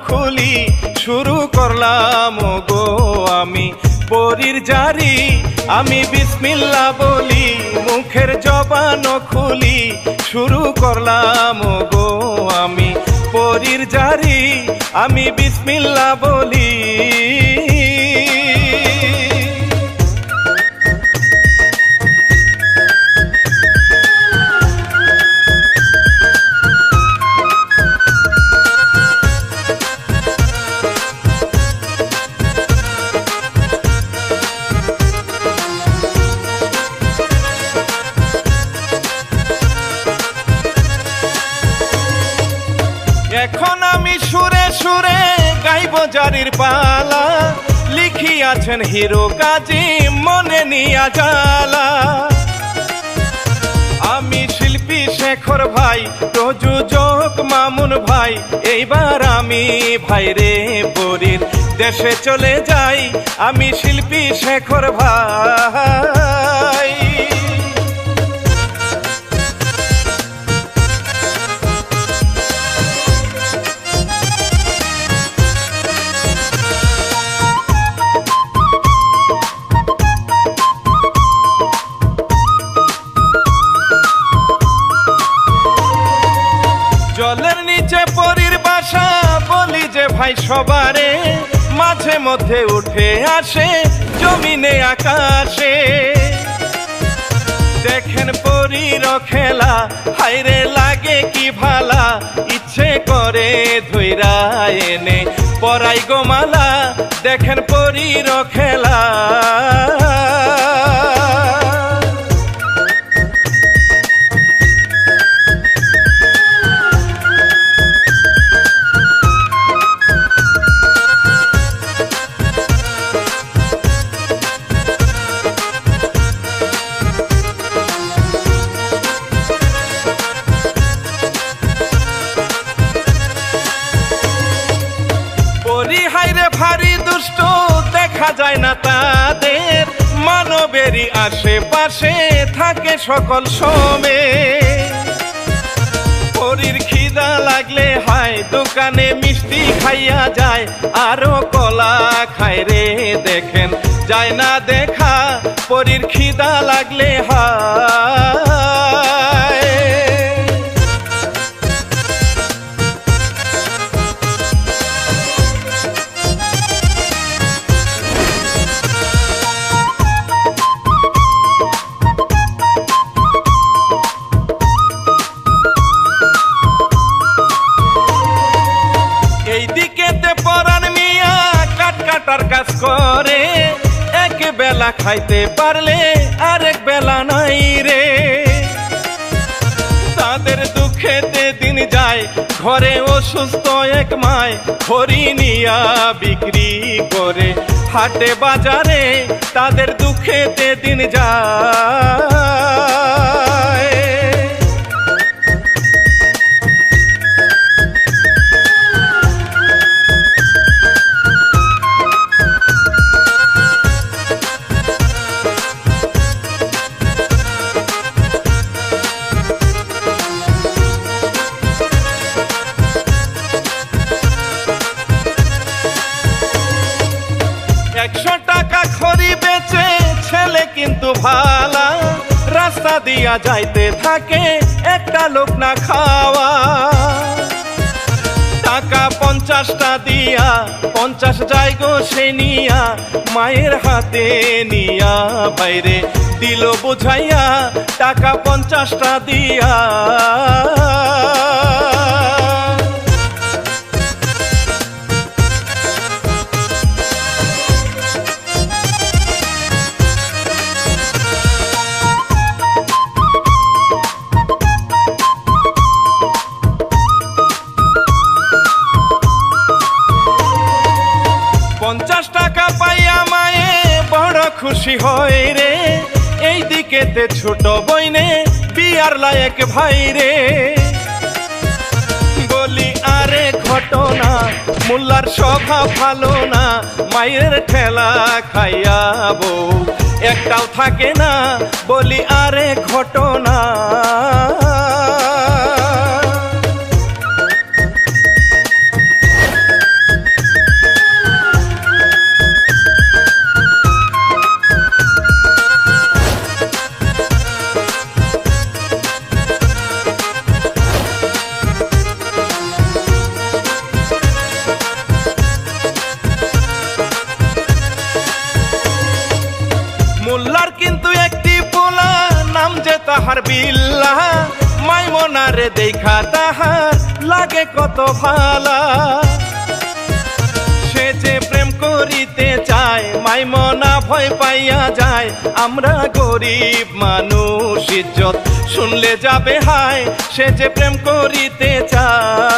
খুলি শুরু করলাম গো আমি পরীর জারি। আমি বিসমিল্লাহ বলি মুখের জবান খুলি শুরু করলাম গো আমি পরীর জারি। আমি বিসমিল্লাহ বলি। এখন আমি সুরে সুরে গাইব জারির পালা, লিখিয়াছেন হিরো কাজী মনে নিয়া জালা। আমি শিল্পী শেখর ভাই, প্রযোজক মামুন ভাই, এইবার আমি ভাই রে পরীর দেশে চলে যাই। আমি শিল্পী শেখর ভাই। জলের নিচে পরীর বাসা বলি যে ভাই সবারে, মাঝে মধ্যে উঠে আসে জমিনে আকাশে। দেখেন পরীর খেলা হায়রে লাগে কি ভালা, ইচ্ছে করে ধইরা এনে পরাই গোমালা। দেখেন পরীর খেলা। হায়রে ভারী দুষ্ট দেখা যায় না তাদের, মানবেরই আশেপাশে থাকে সকল সময়। পরীর খিদা লাগলে হায় দোকানে মিষ্টি খাইয়া যায়, আরো কলা খায় রে দেখেন যায় না দেখা। পরীর খিদা লাগলে হায়। এইদিকেতে পরাণ মিয়া কাট কাটার কাজ করে, এক বেলা খাইতে পারলে আরেক বেলা নাই রে। তাদের দুঃখেতে দিন যায়, ঘরে অসুস্থ এক মায়, হরি নিয়া বিক্রি করে হাটে বাজারে। তাদের দুঃখেতে দিন যায়। টাকা খড়ি বেচে ছেলে কিন্তু ভালা, রাস্তা দিয়া যাইতে থাকে একটা লোক না খাওয়া। টাকা 50টা দিয়া 50 জায়গো সে নিয়া, মায়ের হাতে নিয়া বাইরে দিল বুঝাইয়া। টাকা 50টা দিয়া। টাকা পাইয়া মায়ে বড় খুশি হয় রে, এই দিকেতে ছোট বইনে বিয়ার লায়ক ভাই রে। বলি আরে ঘটনা মোল্লার স্বভাব ভালো না, মায়ের ঠেলা খাইয়া বউ একটাও থাকে না। বলি আরে ঘটনা। তাহার বিল্লা মাইমনারে দেখা তাহার লাগে কত ভালা সে যে প্রেম করিতে চায় মাইমনা ভয় পাইয়া যায় আমরা গরিব মানুষ ইজ্জত শুনলে যাবে হায় সে যে প্রেম করিতে চায়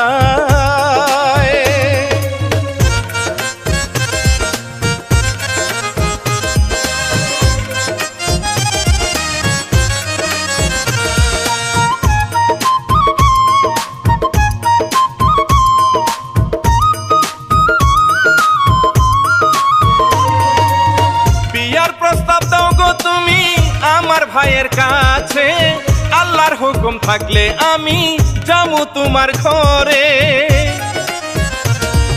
প্রস্তাব দাও গো তুমি আমার ভাইয়ের কাছে আল্লাহর হুকুম থাকলে আমি যামু তোমার ঘরে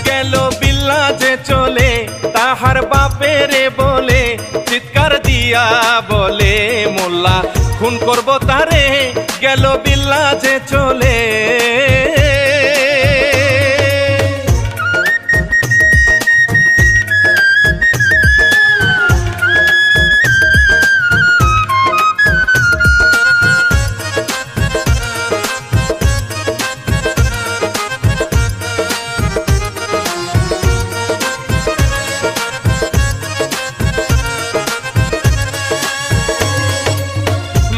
গেল বিল্লা যে চলে তাহার বাপেরে বলে চিৎকার দিয়া বলে মোল্লা খুন করব তারে গেল বিল্লা যে চলে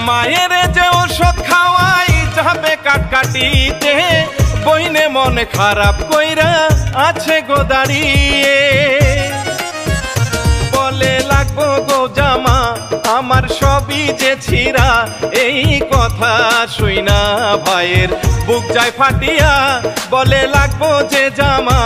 মায়ের যে ওষুধ খাওয়াই যাবে কাটকাটিতে বইনে মনে খারাপ কইরা আছে গো দাঁড়িয়ে বলে লাগবো গো জামা আমার সবই যে ছিঁড়া এই কথা শুইনা ভাইয়ের বুক যায় ফাটিয়া বলে লাগবো যে জামা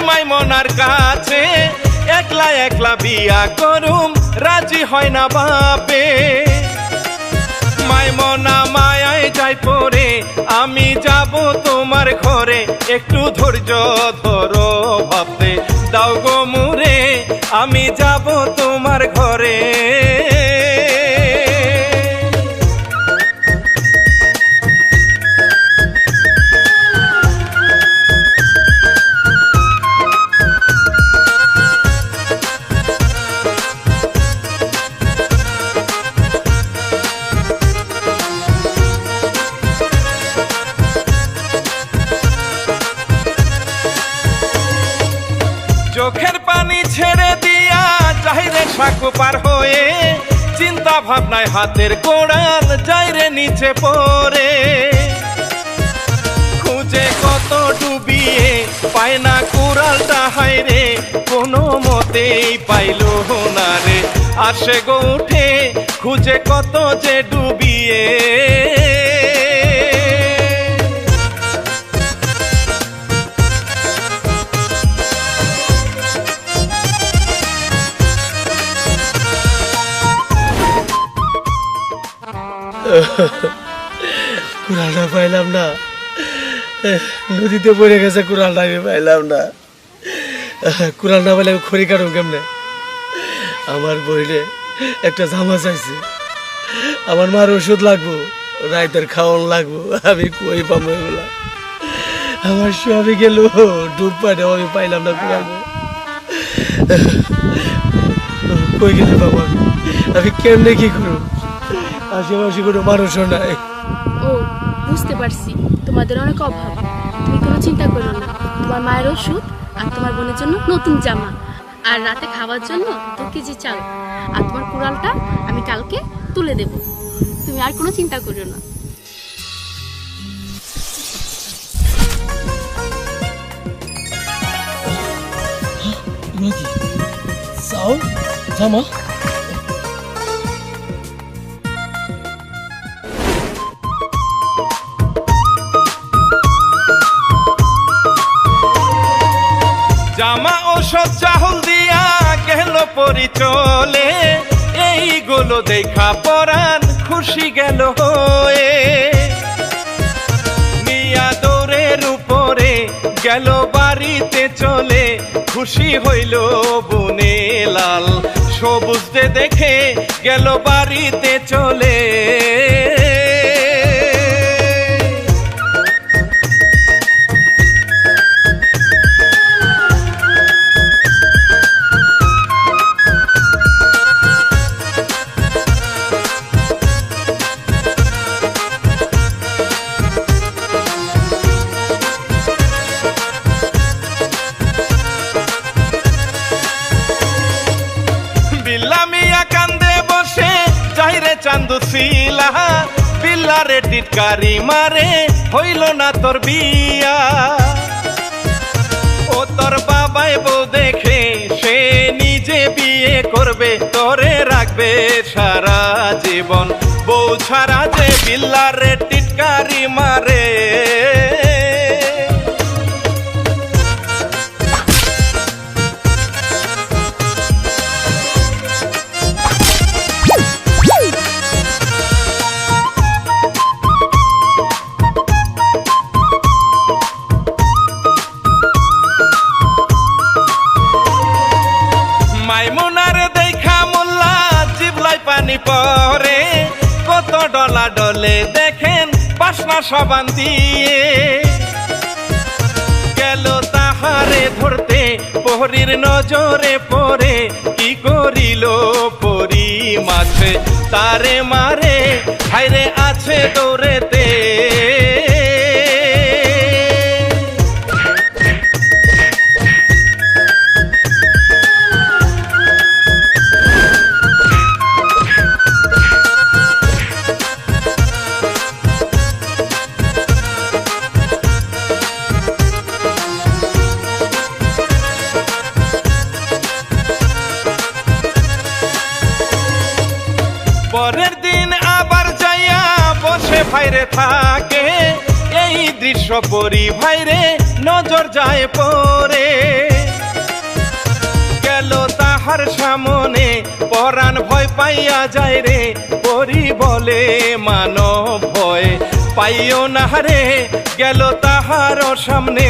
মাইমনার কাছে একলা একলা বিয়া করুম রাজি হয় না বাপে মাইমনা মায়ায় যাই পরে আমি যাব তোমার ঘরে একটু ধৈর্য ধরো ভাবতে দাও গো মুরে আমি যাব তোমার ঘরে চোখের পানি ছেড়ে দিয়া যাইরে সাঁকো পার হয়ে চিন্তা ভাবনায় হাতের কোড়াল যাইরে নিচে পড়ে খুঁজে কত ডুবিয়ে পায় না কুড়ালটা হায়রে কোনো মতেই পাইল না রে আসে গো উঠে খুঁজে কত যে ডুবিয়ে কুড়ালটা পাইলাম না নদীতে পড়ে গেছে কুড়ালটা আমি পাইলাম না কুড়াল না পাইলে আমি খড়ি কাটুম কেমনে আমার বইলে একটা জামা চাইছে আমার মার ওষুধ লাগবো রাইতের খাওয়ান লাগবো আমি কই পাবো এগুলা আমার সবই গেল ডুব পাইলেও আমি পাইলাম না কুড়াল কই গেলে পাবো আমি কেমনে কি করবো আশেপাশে কোনো মানুষও নাই ও বুঝতে পারছি তোমাদের অনেক অভাব তুমি কোনো চিন্তা করো না তোমার মায়ের ওষুধ আর তোমার বোনের জন্য নতুন জামা আর রাতে খাওয়ার জন্য 2 কেজি চাল আর তোমার কুড়ালটা আমি কালকে তুলে দেব তুমি আর কোনো চিন্তা করো না চাউল জামা জামা ওষুধ চাউল দিয়া গেল পরিচলে এইগুলো দেখা পরাণ খুশি গেল হয়ে নিয়া দৌড়ের উপরে গেল বাড়িতে চলে, খুশি হইল বনে লাল। সবুজ দেখে গেল বাড়িতে চলে। বিল্লামিয়া কান্দে বসে চাইরে চান্দু শিলা, বিল্লারে টিটকারি মারে হইল না তোর বিয়া। ও তোর বাবাই বউ দেখে সে নিজে বিয়ে করবে, তোরে রাখবে সারা জীবন। বউ ছাড়া যে বিল্লারে টিটকারি মারে। মাইমুনারে দেখা মোল্লা জিবলাই পানি পরে, কত ডলা ডলে দেখেন পাশনা সবান দিয়ে। গেল তাহারে ধরতে পহরির নজরে পড়ে, কি করিল পরি মাছে তারে মারে, হাইরে আছে দৌড়েতে। পরের দিন আবার যাইয়া বসে ভাইরে থাকে, এই দৃশ্য পরি ভাইরে নজর যায় পরে। গেল তাহার সামনে পরাণ ভয় পাইয়া যায় রে, পরি বলে মানব ভয় পাইও না রে। গেল তাহার সামনে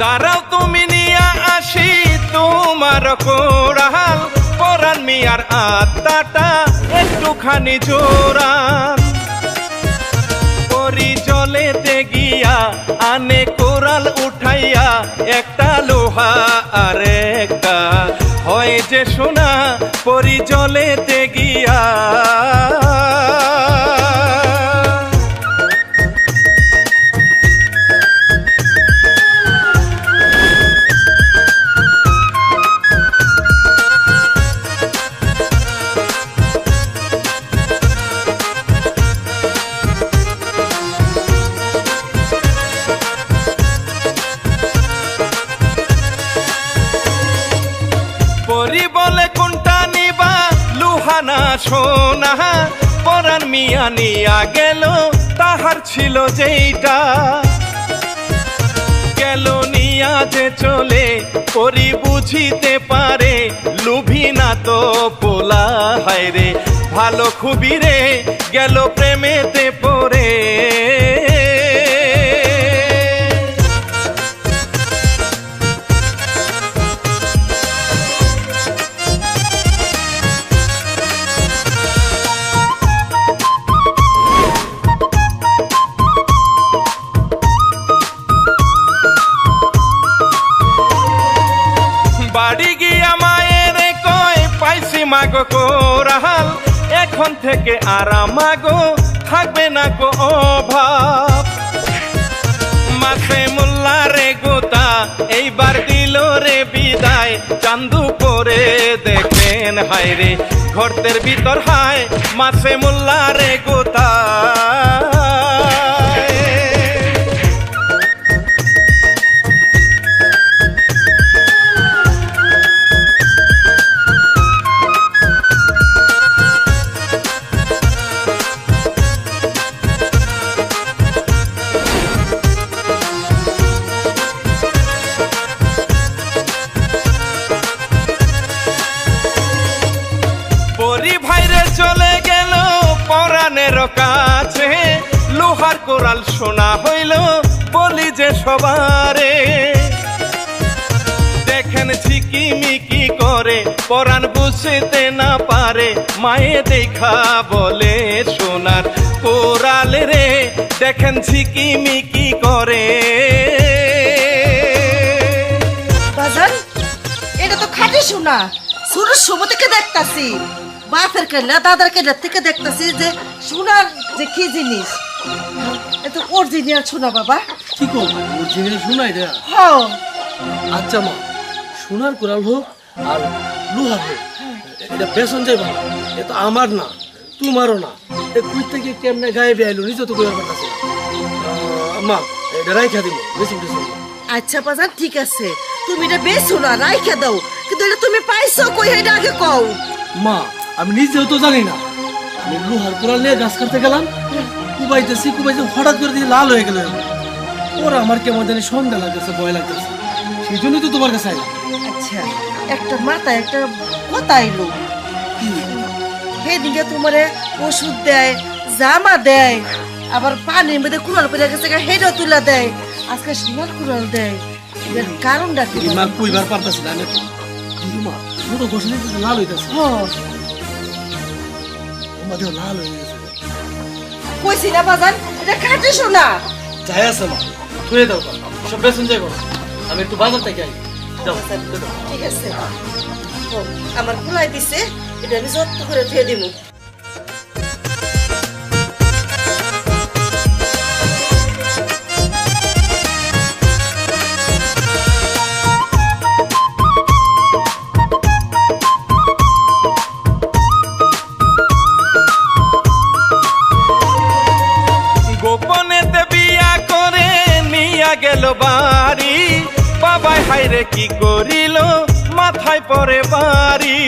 দাঁড়াও তুমি নিয়া আসি তোমার কোরাল, পরাণ মিয়ার আত্মাটা একটুখানি জোরান। পরি জলেতে গিয়া আনে কোরাল উঠাইয়া, একটা লোহা আর একটা হয় যে সোনা। পরি জলেতে গিয়া পরি বলে কোনটা নিবা লুহানা সোনা, পরাণ মিয়া নিয়া গেল তাহার ছিল যেইটা। গেল নিয়া যে চলে পরি বুঝিতে পারে, লুভি না তো পোলা হায়রে ভালো খুবই রে, গেল প্রেমেতে পড়ে। বাড়ি গিয়া মায়ের কয় পাইছি মাগো কোরাল, এখন থেকে আরাম মাগো থাকবে না গো অভাব। মাসে মোল্লা রে গোতা এইবার দিল রে বিদায়, চান্দু পরে দেখেন হায়রে ঘরতের ভিতর হায়, মাসে মোল্লা রে গোতা। সবারে দেখেন ঝিকিমিকি করে পরাণ বুঝতে না পারে মায়ে দেখা বলে সোনার কোরাল রে দেখেন ঝিকিমিকি করে বাজান এটা তো খাঁটি সোনা শুরুর সময় থেকে দেখতাছি বাপের কেলা দাদার কেলা থেকে দেখতাছি যে সোনার যে কি জিনিস এটা অরিজিনাল সোনা বাবা কি করবো অরিজিনাল শোনাই রে হ আচ্ছা মা সোনার কোরাল হোক আর লোহার হোক এটা বেসন যাইবা না এটা আমার না তোমারও না এ কুই থেকে কেমনে গায়ে বেআইলো নিজে তো কইবার পারতাছি মা এটা রাইখা দিব বেসন টেসন না। আচ্ছা বাজান ঠিক আছে তুমি এটা বেছো না রাইখা দাও কিন্তু এটা তুমি পাইছো কই এটা আগে কও মা আমি নিজেও তো জানি না আমি লোহার কোরাল নিয়ে গাছ কাটতে গেলাম কুবাইতেছি হঠাৎ করে দিয়ে লাল হয়ে গেল ওরা আমার কেমন জানি সন্ধ্যা লাগতেছে ভয় লাগতেছে সেই জন্যই তো তোমার কাছে আইলাম আচ্ছা একটা মাথায় একটা কথা আইলো সেদিকে তোমারে ওষুধ দেয় জামা দেয় আবার পানির মধ্যে কুড়াল পড়ে গেছে হেডও তুলা দেয় আজকে সোনার কুড়াল দেয় এর কারণটা কি মা কইবার পারতাছি না আমি কিন্তু মা ছোট গোসলে লাল হইতাছে হ আমাদের লাল হয়ে গেছে কইছি না বাজান এটা খাটে সোনা যাই আছে মা থুয়ে দাও সব বেসন যাইব আমি একটু বাজার থেকে আই যাও ঠিক আছে ও, আমার কুলাই দিছে এটা আমি যত্ন করে থুয়ে দিমু গোপনেতে বিয়া করে নিয়া গেল বাড়ি বাবাই হাইরে কি করিল মাথায় পরে বাড়ি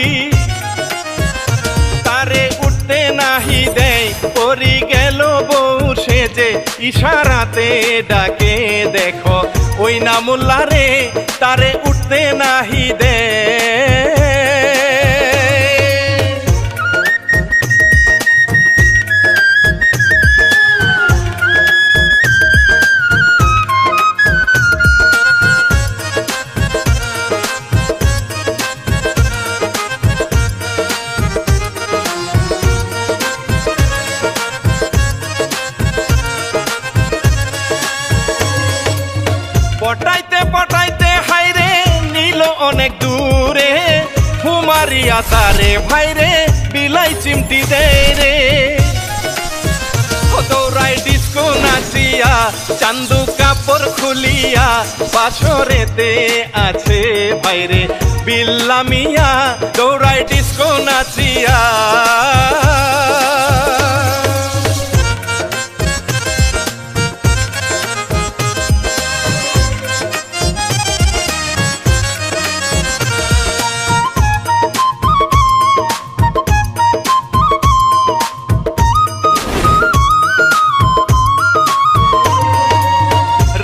তারে উঠতে নাহি দেয় পরি গেল বউ সেজে ইশারাতে ডাকে দেখো ওই না মোল্লা রে তারে উঠতে নাহি দেয় পটাইতে পটাইতে হাইরে নিল অনেক দূরে হুমারিয়া তারে ভাইরে বিলাই চিমটি দেয় রে দৌড়াই ডিস্কো নাচিয়া চান্দু কাপড় খুলিয়া পাছরেতে আছে ভাইরে বিল্লামিয়া দৌড়াই ডিস্কো নাচিয়া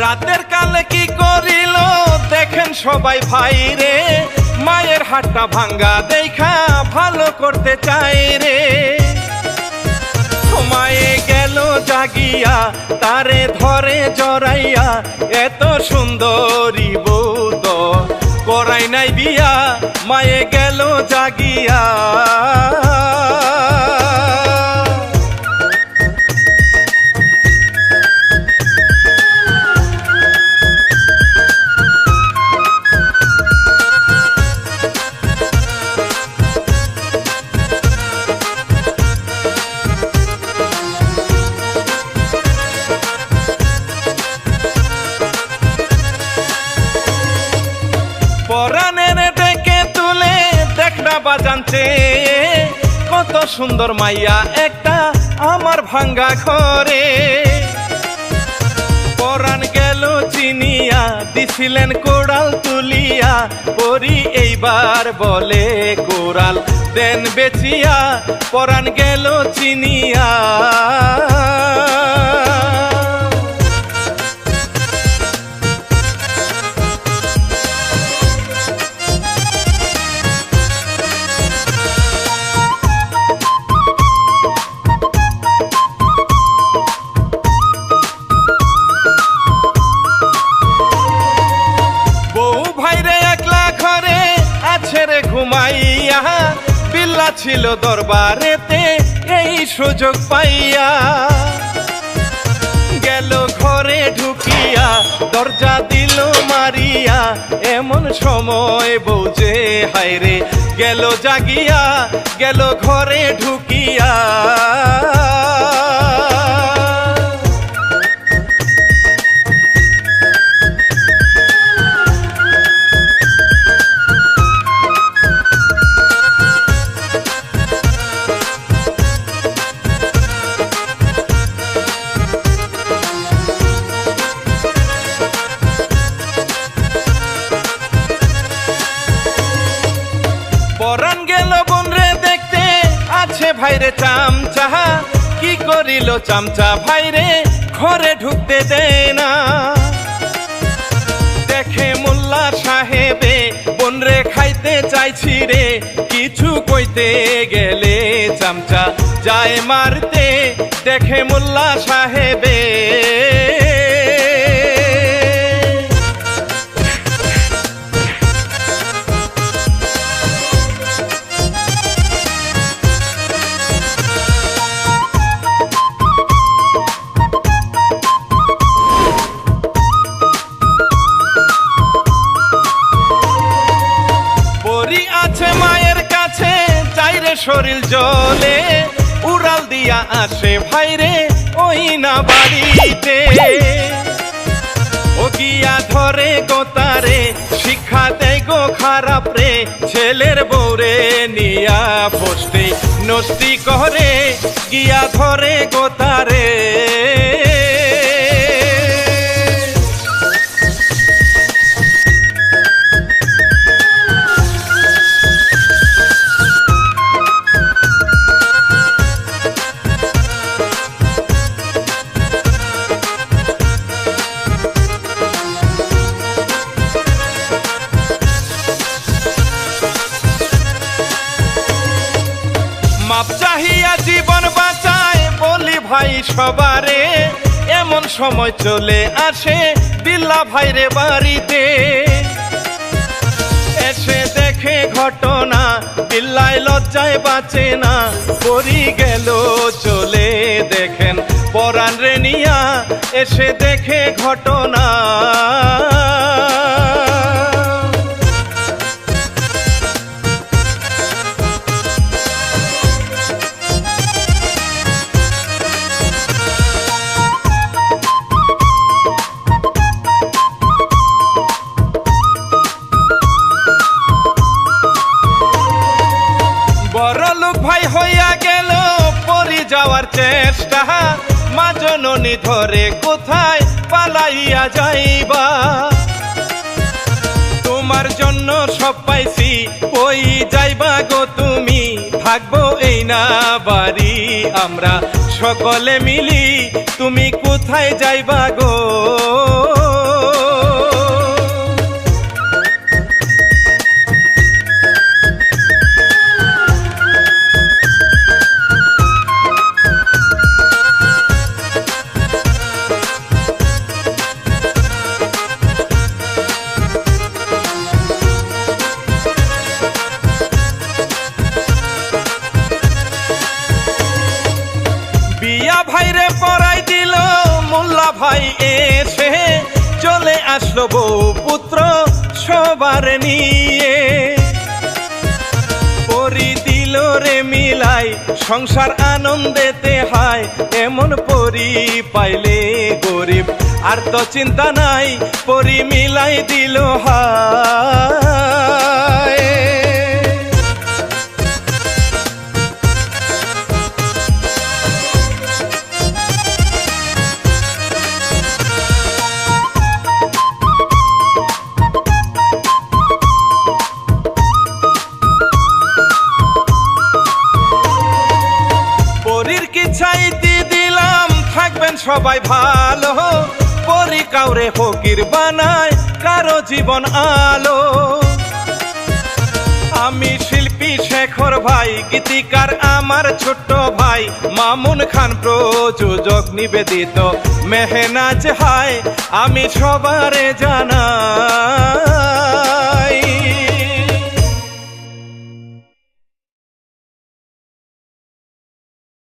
রাতের কালে কি করিল দেখেন সবাই ভাই রে মায়ের হাতটা ভাঙ্গা দেখা ভালো করতে চাই রে মায়ে গেল জাগিয়া তারে ধরে জড়াইয়া এত সুন্দরী বউ তো করাই নাই বিয়া মায়ে গেল জাগিয়া পরাণের ডেকে তুলে দেখনা বাজানছে কত সুন্দর মাইয়া একটা আমার ভাঙ্গা ঘরে পরাণ গেল চিনিয়া দিছিলেন কোড়াল তুলিয়া পরি এইবার বলে কোড়াল দেন বেচিয়া পরাণ গেল চিনিয়া যাচ্ছিল দরবারেতে এই সুযোগ পাইয়া, গেল ঘরে ঢুকিয়া দরজা দিল মারিয়া, এমন সময় বউজে হায়রে গেল জাগিয়া, গেল ঘরে ঢুকিয়া। পরাণ গেল বোনরে দেখতে, আছে ভাইরে চামচা, কি করিল চামচা ভাইরে ঘরে ঢুকতে দেয় না। দেখে মোল্লা সাহেবে বোনরে খাইতে চাইছি রে, কিছু কইতে গেলে চামচা যায় মারতে, দেখে মোল্লা সাহেবে। মায়ের কাছে চাইরে শরীর জলে, উড়াল দিয়া আসে ভাইরে ওই না বাড়িতে। ও গিয়া ধরে গোতারে, শিক্ষা দেয় গো খারাপ রে, ছেলের বউরে নিয়া ফষ্টি নষ্টি করে, গিয়া ধরে গোতারে। মাপ চাহিয়া জীবন বাঁচায় বলি ভাই সবারে, এমন সময় চলে আসে বিল্লা ভাইরে বাড়িতে। এসে দেখে ঘটনা, বিল্লায় লজ্জায় বাঁচে না, পরি গেল চলে দেখেন পরাণ রে নিয়া, এসে দেখে ঘটনা। বড়লোক ভাই হইয়া গেল পরি যাওয়ার চেষ্টা, মা জননী ধরে কোথায় পালাইয়া যাইবা। তোমার জন্য সব পাইছি কই যাইবা গো তুমি, থাকবো এই না বাড়ি আমরা সকলে মিলি, তুমি কোথায় যাইবা গো। বিয়া ভাইরে পরাই দিল মোল্লা ভাই, এসে চলে আসলো বউ পুত্র সবার নিয়ে। পরি দিল রে মিলাই সংসার আনন্দেতে হায়, এমন পরি পাইলে গরিব আর তো চিন্তা নাই, পরি মিলাই দিল হায়। পরীর কি চাইতে দিলাম থাকবেন সবাই ভালো, পরি কাউরে ফকির বানায় কারো জীবন আলো। আমি শিল্পী শেখর ভাই, গীতিকার আমার ছোট্ট ভাই মামুন খান, প্রযোজক নিবেদিত মেহনাজ হায়, আমি সবারে জানাই।